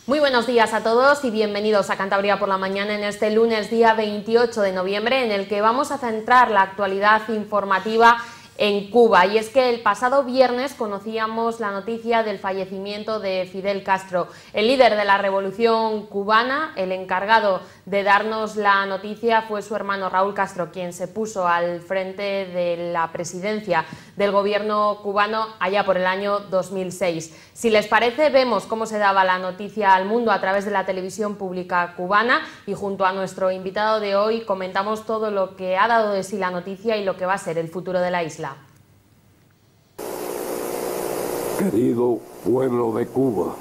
Muy buenos días a todos y bienvenidos a Cantabria por la Mañana en este lunes día 28 de noviembre en el que vamos a centrar la actualidad informativa en Cuba. Y es que el pasado viernes conocíamos la noticia del fallecimiento de Fidel Castro, el líder de la revolución cubana. El encargado de darnos la noticia fue su hermano Raúl Castro, quien se puso al frente de la presidencia del gobierno cubano allá por el año 2006. Si les parece, vemos cómo se daba la noticia al mundo a través de la televisión pública cubana y junto a nuestro invitado de hoy comentamos todo lo que ha dado de sí la noticia y lo que va a ser el futuro de la isla. Querido pueblo de Cuba,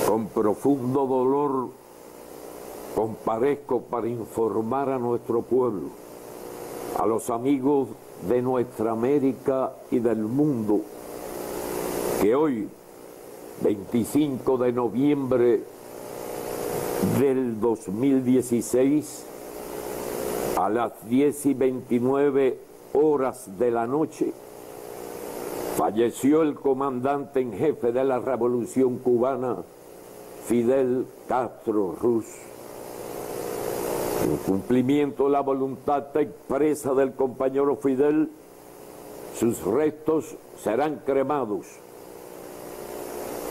con profundo dolor comparezco para informar a nuestro pueblo, a los amigos de nuestra América y del mundo, que hoy, 25 de noviembre del 2016, a las 10:29 de la noche, falleció el comandante en jefe de la Revolución Cubana, Fidel Castro Ruz. En cumplimiento de la voluntad expresa del compañero Fidel, sus restos serán cremados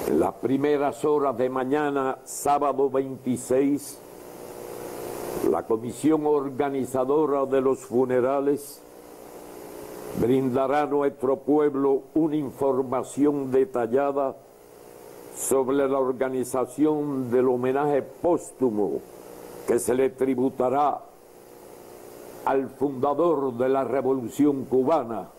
en las primeras horas de mañana, sábado 26. La comisión organizadora de los funerales brindará a nuestro pueblo una información detallada sobre la organización del homenaje póstumo que se le tributará al fundador de la Revolución Cubana.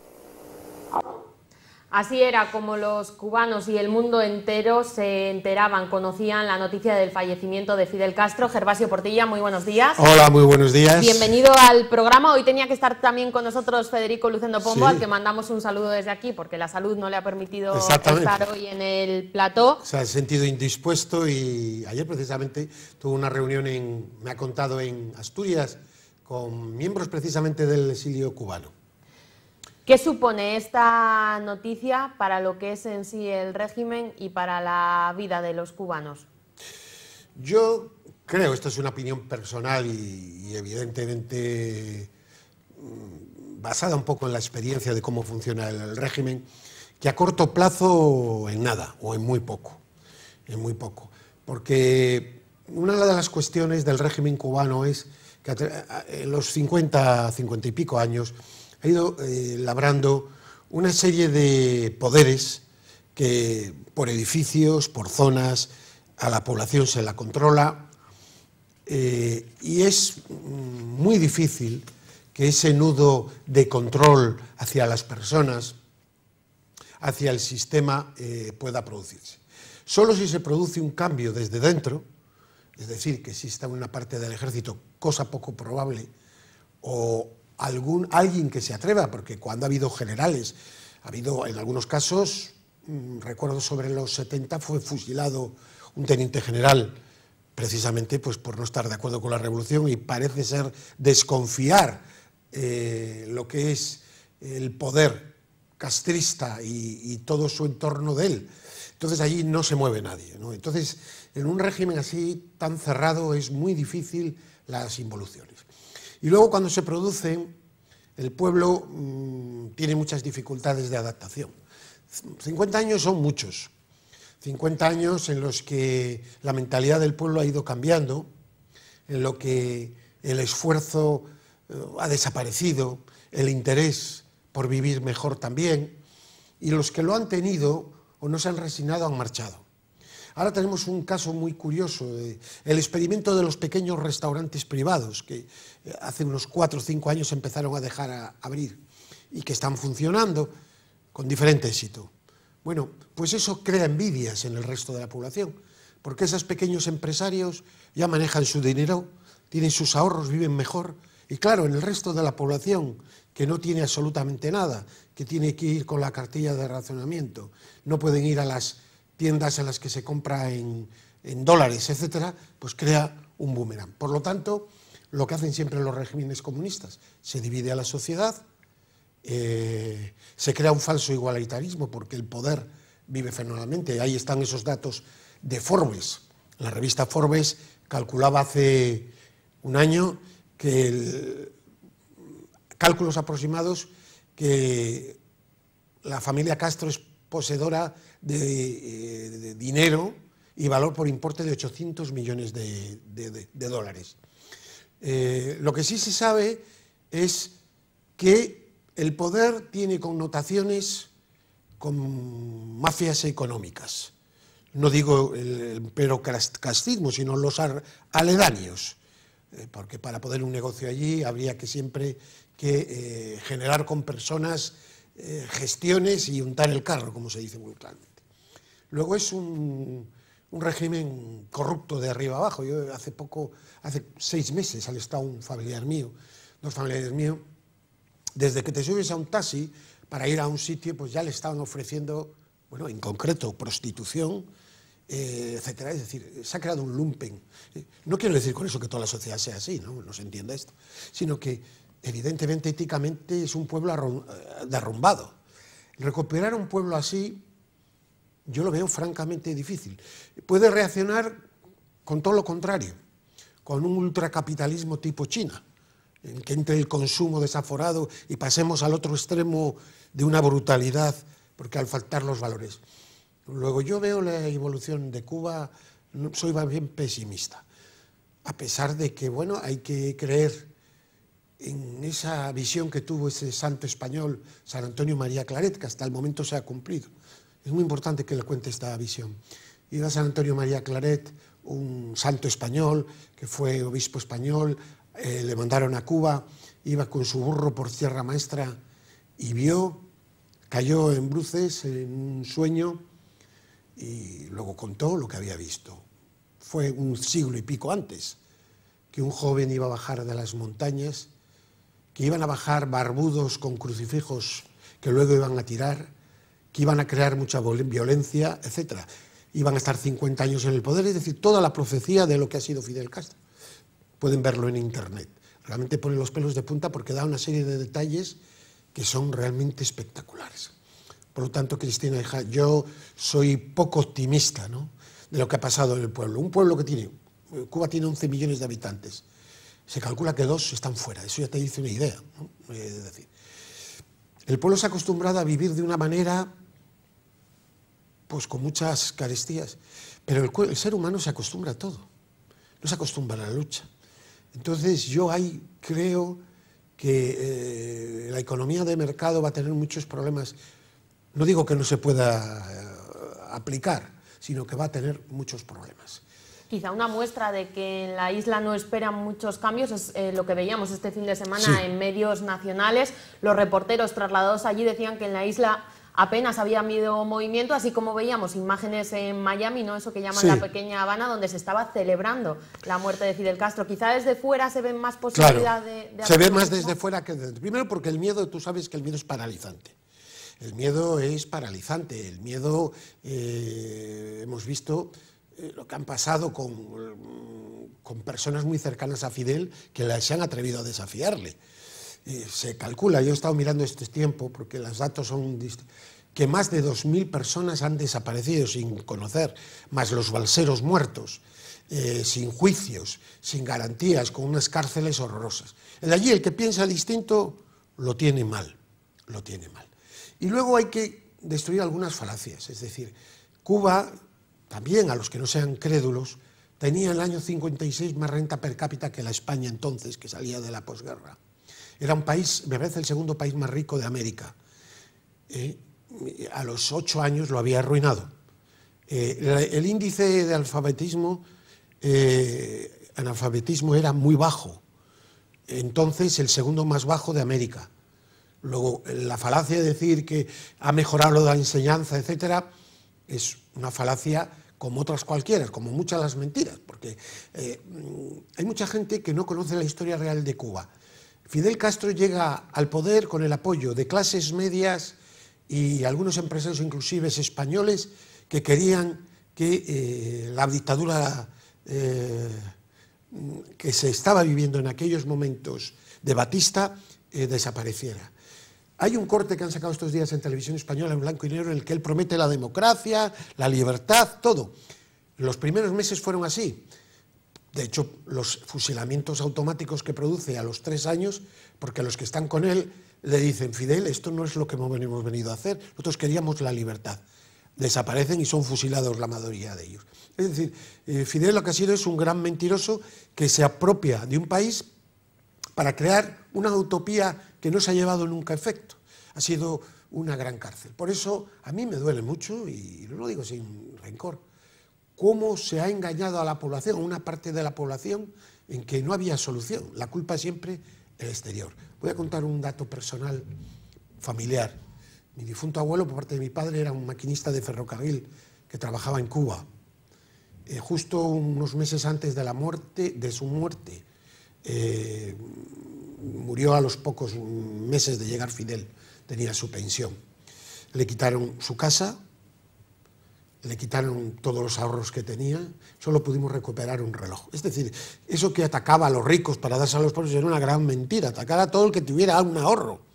Así era como los cubanos y el mundo entero se enteraban, conocían la noticia del fallecimiento de Fidel Castro. Gervasio Portilla, muy buenos días. Hola, muy buenos días. Bienvenido al programa. Hoy tenía que estar también con nosotros Federico Lucendo Pombo, Sí, al que mandamos un saludo desde aquí, porque la salud no le ha permitido exactamente estar hoy en el plató. Se ha sentido indispuesto y ayer precisamente tuvo una reunión, me ha contado, en Asturias, con miembros precisamente del exilio cubano. ¿Qué supone esta noticia para lo que es en sí el régimen y para la vida de los cubanos? Yo creo, esto es una opinión personal y evidentemente basada un poco en la experiencia de cómo funciona el régimen, que a corto plazo en nada o en muy poco, porque una de las cuestiones del régimen cubano es que en los 50 y pico años ha ido labrando una serie de poderes que por edificios, por zonas, a la población se la controla y es muy difícil que ese nudo de control hacia las personas, hacia el sistema, pueda producirse. Solo si se produce un cambio desde dentro, es decir, que exista una parte del ejército, cosa poco probable, o alguien que se atreva, porque cuando ha habido generales, ha habido en algunos casos, recuerdo sobre los 70 fue fusilado un teniente general, precisamente pues por no estar de acuerdo con la revolución y parece ser desconfiar lo que es el poder castrista y todo su entorno de él. Entonces allí no se mueve nadie, ¿no? Entonces en un régimen así tan cerrado es muy difícil las involuciones. Y luego cuando se producen, el pueblo tiene muchas dificultades de adaptación. 50 años son muchos, 50 años en los que la mentalidad del pueblo ha ido cambiando, en lo que el esfuerzo ha desaparecido, el interés por vivir mejor también, y los que lo han tenido o no se han resignado han marchado. Ahora tenemos un caso muy curioso, el experimento de los pequeños restaurantes privados, que hace unos 4 o 5 años empezaron a dejar abrir y que están funcionando con diferente éxito. Bueno, pues eso crea envidias en el resto de la población, porque esos pequeños empresarios ya manejan su dinero, tienen sus ahorros, viven mejor, y claro, en el resto de la población, que no tiene absolutamente nada, que tiene que ir con la cartilla de racionamiento, no pueden ir a las tiendas en las que se compra en dólares, etcétera, pues crea un boomerang. Por lo tanto, lo que hacen siempre los regímenes comunistas, se divide a la sociedad, se crea un falso igualitarismo porque el poder vive fenomenalmente. Ahí están esos datos de Forbes. La revista Forbes calculaba hace un año que cálculos aproximados que la familia Castro es poseedora de dinero y valor por importe de 800 millones de dólares. Lo que sí se sabe es que el poder tiene connotaciones con mafias económicas. No digo el perocastismo, sino los aledaños, porque para poder un negocio allí habría que siempre generar con personas gestiones y untar el carro, como se dice vulgarmente. Luego es un régimen corrupto de arriba abajo. Yo hace 6 meses, al estado un familiar mío, 2 familiares míos, desde que te subes a un taxi para ir a un sitio, pues ya le estaban ofreciendo, bueno, en concreto, prostitución, etcétera. Es decir, se ha creado un lumpen. No quiero decir con eso que toda la sociedad sea así, no se entienda esto, sino que evidentemente, éticamente, es un pueblo derrumbado. Recuperar un pueblo así, yo lo veo francamente difícil. Puede reaccionar con todo lo contrario, con un ultracapitalismo tipo China, en que entre el consumo desaforado y pasemos al otro extremo de una brutalidad, porque al faltar los valores. Luego yo veo la evolución de Cuba, soy más bien pesimista, a pesar de que, bueno, hay que creer en esa visión que tuvo ese santo español, San Antonio María Claret, que hasta el momento se ha cumplido. Es muy importante que le cuente esta visión. Iba San Antonio María Claret, un santo español, que fue obispo español, le mandaron a Cuba, iba con su burro por Sierra Maestra y cayó en bruces en un sueño y luego contó lo que había visto. Fue un siglo y pico antes que un joven iba a bajar de las montañas, que iban a bajar barbudos con crucifijos que luego iban a tirar, que iban a crear mucha violencia, etc. Iban a estar 50 años en el poder, es decir, toda la profecía de lo que ha sido Fidel Castro. Pueden verlo en internet. Realmente pone los pelos de punta porque da una serie de detalles que son realmente espectaculares. Por lo tanto, Cristina, hija, yo soy poco optimista, ¿no?, de lo que ha pasado en el pueblo. Un pueblo que Cuba tiene 11 millones de habitantes. Se calcula que 2 están fuera, eso ya te dice una idea, ¿no? Es decir, el pueblo se ha acostumbrado a vivir de una manera, pues con muchas carestías, pero el ser humano se acostumbra a todo, no se acostumbra a la lucha. Entonces yo ahí creo que la economía de mercado va a tener muchos problemas. No digo que no se pueda aplicar, sino que va a tener muchos problemas. Quizá una muestra de que en la isla no esperan muchos cambios es lo que veíamos este fin de semana en medios nacionales. Los reporteros trasladados allí decían que en la isla apenas había habido movimiento, así como veíamos imágenes en Miami, ¿no?, eso que llaman la pequeña Habana, donde se estaba celebrando la muerte de Fidel Castro. Quizá desde fuera se ven más posibilidad de se ve más desde fuera que desde... Primero porque el miedo, tú sabes que el miedo es paralizante. El miedo es paralizante. El miedo, hemos visto lo que han pasado con personas muy cercanas a Fidel que se han atrevido a desafiarle. Se calcula, yo he estado mirando este tiempo porque los datos son que más de 2.000 personas han desaparecido sin conocer, más los balseros muertos, sin juicios, sin garantías, con unas cárceles horrorosas. De allí el que piensa distinto lo tiene mal, lo tiene mal. Y luego hay que destruir algunas falacias, es decir, Cuba, también a los que no sean crédulos, tenía en el año 56 más renta per cápita que la España entonces, que salía de la posguerra. Era un país, me parece, el segundo país más rico de América. A los 8 años lo había arruinado. El índice de analfabetismo era muy bajo, entonces el segundo más bajo de América. Luego, la falacia de decir que ha mejorado la enseñanza, etcétera, es una falacia como otras cualquiera, como muchas las mentiras, porque hay mucha gente que no conoce la historia real de Cuba. Fidel Castro llega al poder con el apoyo de clases medias y algunos empresarios, inclusive españoles, que querían que la dictadura que se estaba viviendo en aquellos momentos de Batista desapareciera. Hay un corte que han sacado estos días en televisión española en blanco y negro en el que él promete la democracia, la libertad, todo. Los primeros meses fueron así. De hecho, los fusilamientos automáticos que produce a los 3 años, porque los que están con él le dicen: Fidel, esto no es lo que hemos venido a hacer, nosotros queríamos la libertad. Desaparecen y son fusilados la mayoría de ellos. Es decir, Fidel lo que ha sido es un gran mentiroso que se apropia de un país para crear una utopía que no se ha llevado nunca a efecto. Ha sido una gran cárcel. Por eso a mí me duele mucho, y no lo digo sin rencor, cómo se ha engañado a la población, a una parte de la población, en que no había solución. La culpa es siempre el exterior. Voy a contar un dato personal, familiar. Mi difunto abuelo, por parte de mi padre, era un maquinista de ferrocarril que trabajaba en Cuba. Justo unos meses antes de su muerte, murió a los pocos meses de llegar Fidel, tenía su pensión. Le quitaron su casa, le quitaron todos los ahorros que tenía, solo pudimos recuperar un reloj. Es decir, eso que atacaba a los ricos para darse a los pobres era una gran mentira, atacar a todo el que tuviera un ahorro.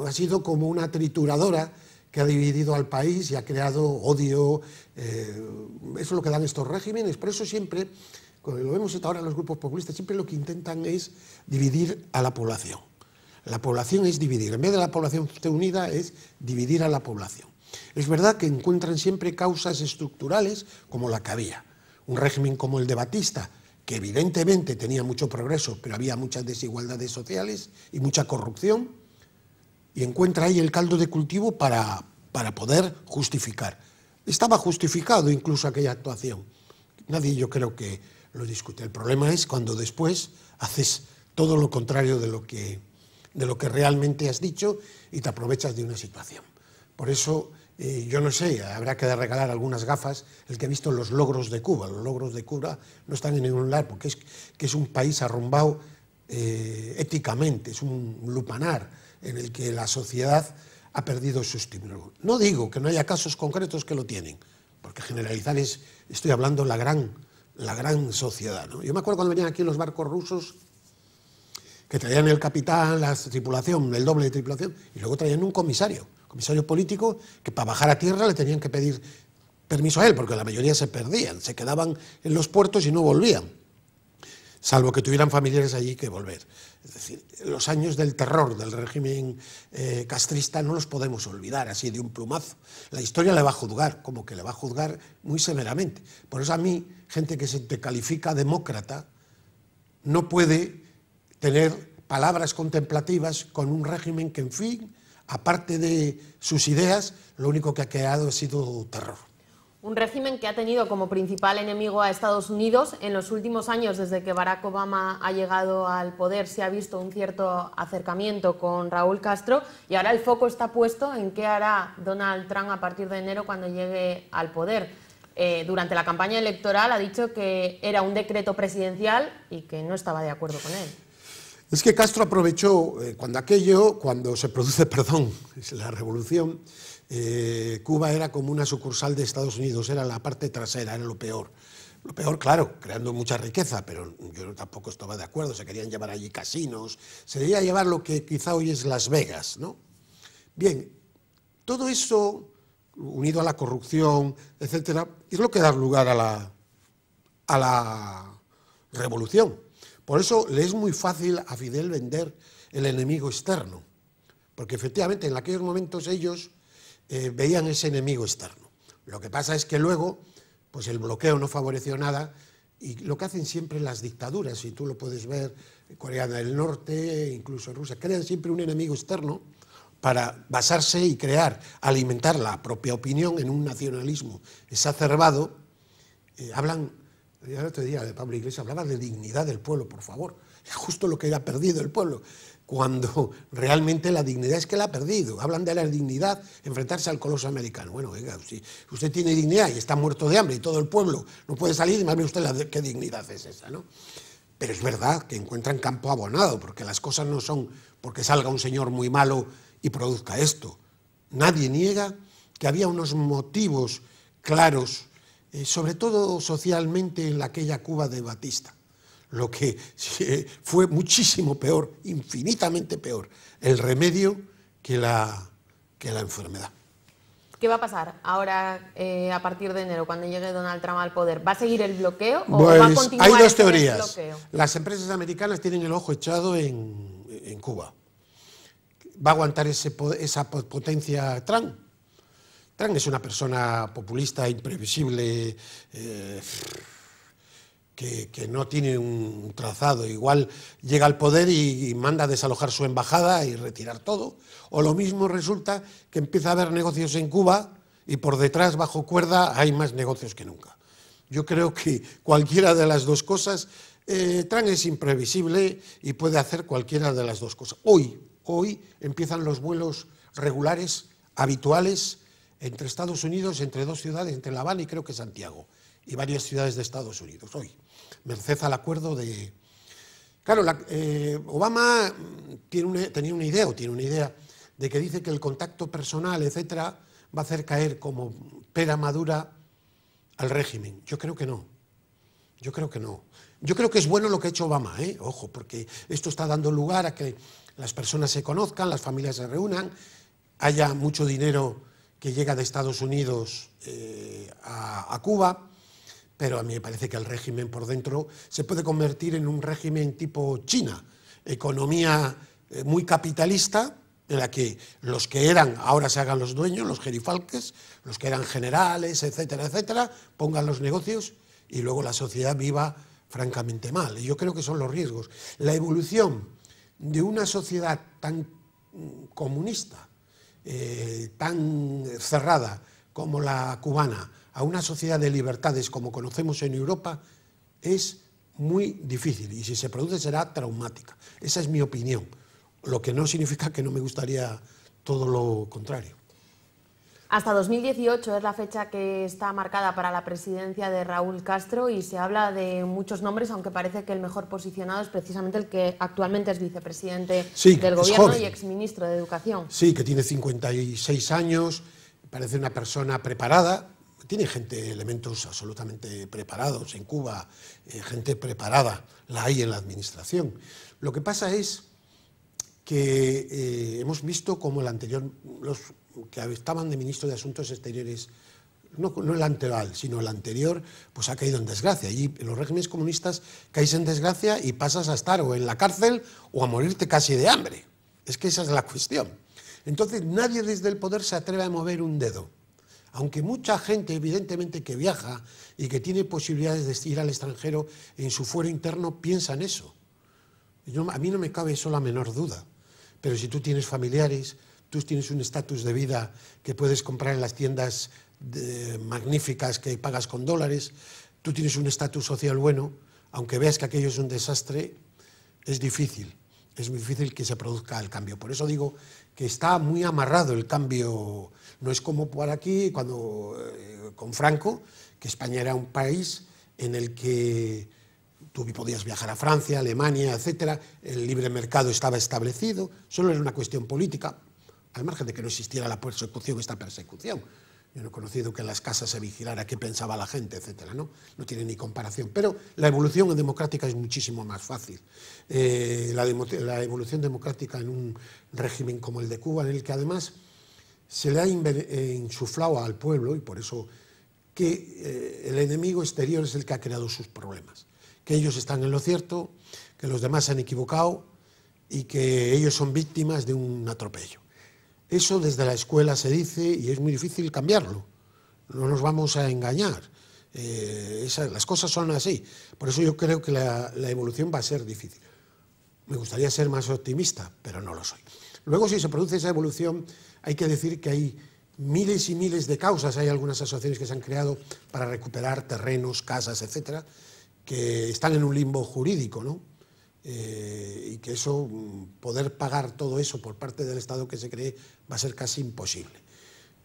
Ha sido como una trituradora que ha dividido al país y ha creado odio. Eso es lo que dan estos regímenes. Por eso siempre, cuando lo vemos ahora en los grupos populistas, siempre lo que intentan es dividir a la población. La población es dividir. En vez de la población unida, es dividir a la población. Es verdad que encuentran siempre causas estructurales como la que había. Un régimen como el de Batista, que evidentemente tenía mucho progreso, pero había muchas desigualdades sociales y mucha corrupción, y encuentra ahí el caldo de cultivo para poder justificar. Estaba justificado incluso aquella actuación. Nadie, yo creo, que lo discute. El problema es cuando después haces todo lo contrario de lo que realmente has dicho y te aprovechas de una situación. Por eso, yo no sé, habrá que regalar algunas gafas el que ha visto los logros de Cuba. Los logros de Cuba no están en ningún lado, porque es un país arrumbado éticamente, es un lupanar en el que la sociedad ha perdido su estímulo. No digo que no haya casos concretos que lo tienen, porque generalizar estoy hablando la gran sociedad, ¿no? Yo me acuerdo cuando venían aquí los barcos rusos, que traían el capitán, la tripulación, el doble de tripulación, y luego traían un comisario político, que para bajar a tierra le tenían que pedir permiso a él, porque la mayoría se perdían, se quedaban en los puertos y no volvían, salvo que tuvieran familiares allí que volver. Es decir, los años del terror del régimen castrista no los podemos olvidar así de un plumazo. La historia le va a juzgar, como que le va a juzgar muy severamente. Por eso a mí, gente que se te califica demócrata, no puede tener palabras contemplativas con un régimen que, en fin, aparte de sus ideas, lo único que ha creado ha sido terror. Un régimen que ha tenido como principal enemigo a Estados Unidos. En los últimos años, desde que Barack Obama ha llegado al poder, se ha visto un cierto acercamiento con Raúl Castro, y ahora el foco está puesto en qué hará Donald Trump a partir de enero cuando llegue al poder. Durante la campaña electoral ha dicho que era un decreto presidencial y que no estaba de acuerdo con él. Es que Castro aprovechó cuando se produce la revolución. Cuba era como una sucursal de Estados Unidos, era la parte trasera, era lo peor. Lo peor, claro, creando mucha riqueza, pero yo tampoco estaba de acuerdo. Se querían llevar allí casinos, se quería llevar lo que quizá hoy es Las Vegas, ¿no? Bien, todo eso, unido a la corrupción, etcétera, es lo que da lugar a la revolución. Por eso le es muy fácil a Fidel vender el enemigo externo, porque efectivamente en aquellos momentos ellos veían ese enemigo externo. Lo que pasa es que luego, pues el bloqueo no favoreció nada, y lo que hacen siempre las dictaduras, y tú lo puedes ver en Corea del Norte, incluso en Rusia, crean siempre un enemigo externo para basarse y alimentar la propia opinión en un nacionalismo exacerbado. Hablan, el otro día de Pablo Iglesias, hablaba de dignidad del pueblo, por favor, es justo lo que ha perdido el pueblo, cuando realmente la dignidad es que la ha perdido. Hablan de la dignidad, enfrentarse al coloso americano. Bueno, oiga, si usted tiene dignidad y está muerto de hambre y todo el pueblo no puede salir, más bien usted qué dignidad es esa, ¿no? Pero es verdad que encuentran campo abonado, porque las cosas no son porque salga un señor muy malo y produzca esto. Nadie niega que había unos motivos claros, sobre todo socialmente, en aquella Cuba de Batista. Lo que fue muchísimo peor, infinitamente peor, el remedio que la enfermedad. ¿Qué va a pasar ahora a partir de enero, cuando llegue Donald Trump al poder? ¿Va a seguir el bloqueo o Pues va a continuar hay dos este teorías. desbloqueo? Las empresas americanas tienen el ojo echado en Cuba. ¿Va a aguantar esa potencia Trump? Trump es una persona populista, imprevisible, que no tiene un trazado. Igual llega al poder y manda a desalojar su embajada y retirar todo. O lo mismo resulta que empieza a haber negocios en Cuba y por detrás, bajo cuerda, hay más negocios que nunca. Yo creo que cualquiera de las dos cosas, Trump es imprevisible y puede hacer cualquiera de las dos cosas. Hoy empiezan los vuelos regulares, habituales, entre Estados Unidos, entre dos ciudades, entre La Habana y creo que Santiago, y varias ciudades de Estados Unidos, hoy, merced al acuerdo de... Claro, Obama tenía una idea de que dice que el contacto personal, etcétera, va a hacer caer como pera madura al régimen. Yo creo que no. Yo creo que es bueno lo que ha hecho Obama, ojo, porque esto está dando lugar a que las personas se conozcan, las familias se reúnan, haya mucho dinero que llega de Estados Unidos a Cuba, pero a mí me parece que el régimen por dentro se puede convertir en un régimen tipo China, economía muy capitalista, en la que los que eran ahora se hagan los dueños, los gerifalques, los que eran generales, etcétera, etcétera, pongan los negocios y luego la sociedad viva francamente mal. Y yo creo que son los riesgos. La evolución de una sociedad tan comunista, tan cerrada como la cubana, a una sociedad de libertades como conocemos en Europa, es muy difícil y si se produce será traumática. Esa es mi opinión, lo que no significa que no me gustaría todo lo contrario. Hasta 2018 es la fecha que está marcada para la presidencia de Raúl Castro y se habla de muchos nombres, aunque parece que el mejor posicionado es precisamente el que actualmente es vicepresidente del gobierno y exministro de Educación. Sí, que tiene 56 años, parece una persona preparada, tiene elementos absolutamente preparados en Cuba, gente preparada, la hay en la administración. Lo que pasa es que hemos visto como el anterior, los que estaban de ministro de Asuntos Exteriores, no el anterior, sino el anterior, pues ha caído en desgracia. Y en los regímenes comunistas caes en desgracia y pasas a estar o en la cárcel o a morirte casi de hambre. Es que esa es la cuestión. Entonces nadie desde el poder se atreve a mover un dedo. Aunque mucha gente, evidentemente, que viaja y que tiene posibilidades de ir al extranjero, en su fuero interno piensa en eso. A mí no me cabe eso la menor duda. Pero si tú tienes familiares, tú tienes un estatus de vida que puedes comprar en las tiendas magníficas que pagas con dólares, tú tienes un estatus social bueno, aunque veas que aquello es un desastre, es difícil que se produzca el cambio. Por eso digo que está muy amarrado el cambio, no es como por aquí, cuando con Franco, que España era un país en el que tú podías viajar a Francia, Alemania, etcétera, el libre mercado estaba establecido, solo era una cuestión política, al margen de que no existiera la persecución, esta persecución. Yo no he conocido que en las casas se vigilara qué pensaba la gente, etcétera, ¿no? No tiene ni comparación. Pero la evolución democrática es muchísimo más fácil. La evolución democrática en un régimen como el de Cuba, en el que además se le ha insuflado al pueblo, y por eso que el enemigo exterior es el que ha creado sus problemas. Que ellos están en lo cierto, que los demás se han equivocado y que ellos son víctimas de un atropello. Eso desde la escuela se dice y es muy difícil cambiarlo. No nos vamos a engañar. Las cosas son así. Por eso yo creo que la evolución va a ser difícil. Me gustaría ser más optimista, pero no lo soy. Luego, si se produce esa evolución, hay que decir que hay miles y miles de causas. Hay algunas asociaciones que se han creado para recuperar terrenos, casas, etcétera, que están en un limbo jurídico, ¿no? Y que eso, poder pagar todo eso por parte del Estado que se cree, va a ser casi imposible.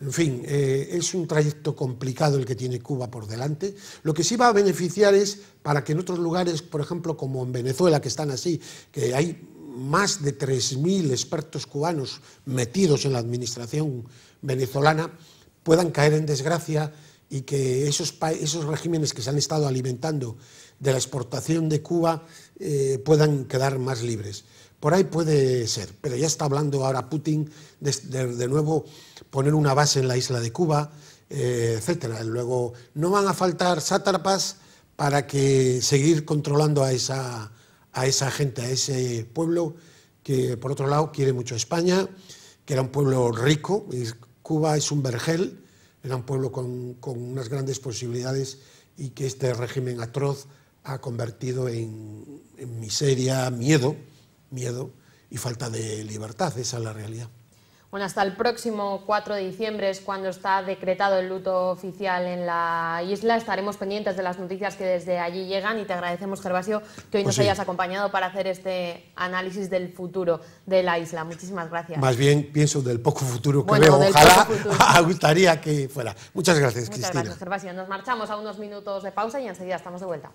En fin, es un trayecto complicado el que tiene Cuba por delante. Lo que sí va a beneficiar es para que en otros lugares, por ejemplo, como en Venezuela, que están así, que hay más de 3.000 expertos cubanos metidos en la administración venezolana, puedan caer en desgracia y que esos regímenes que se han estado alimentando de la exportación de Cuba puedan quedar más libres. por ahí puede ser, pero ya está hablando ahora Putin de nuevo poner una base en la isla de Cuba, etcétera. Luego no van a faltar sátrapas para que seguir controlando a esa gente, a ese pueblo que por otro lado quiere mucho a España, que era un pueblo rico. Cuba es un vergel, era un pueblo con unas grandes posibilidades y que este régimen atroz ha convertido en miseria, miedo y falta de libertad. Esa es la realidad. Bueno, hasta el próximo 4 de diciembre es cuando está decretado el luto oficial en la isla. Estaremos pendientes de las noticias que desde allí llegan y te agradecemos, Gervasio, que hoy nos hayas acompañado para hacer este análisis del futuro de la isla. Muchísimas gracias. Más bien pienso del poco futuro que veo. Ojalá, me gustaría que fuera. Muchas gracias, Cristina. Muchas gracias, Gervasio. Nos marchamos a unos minutos de pausa y enseguida estamos de vuelta.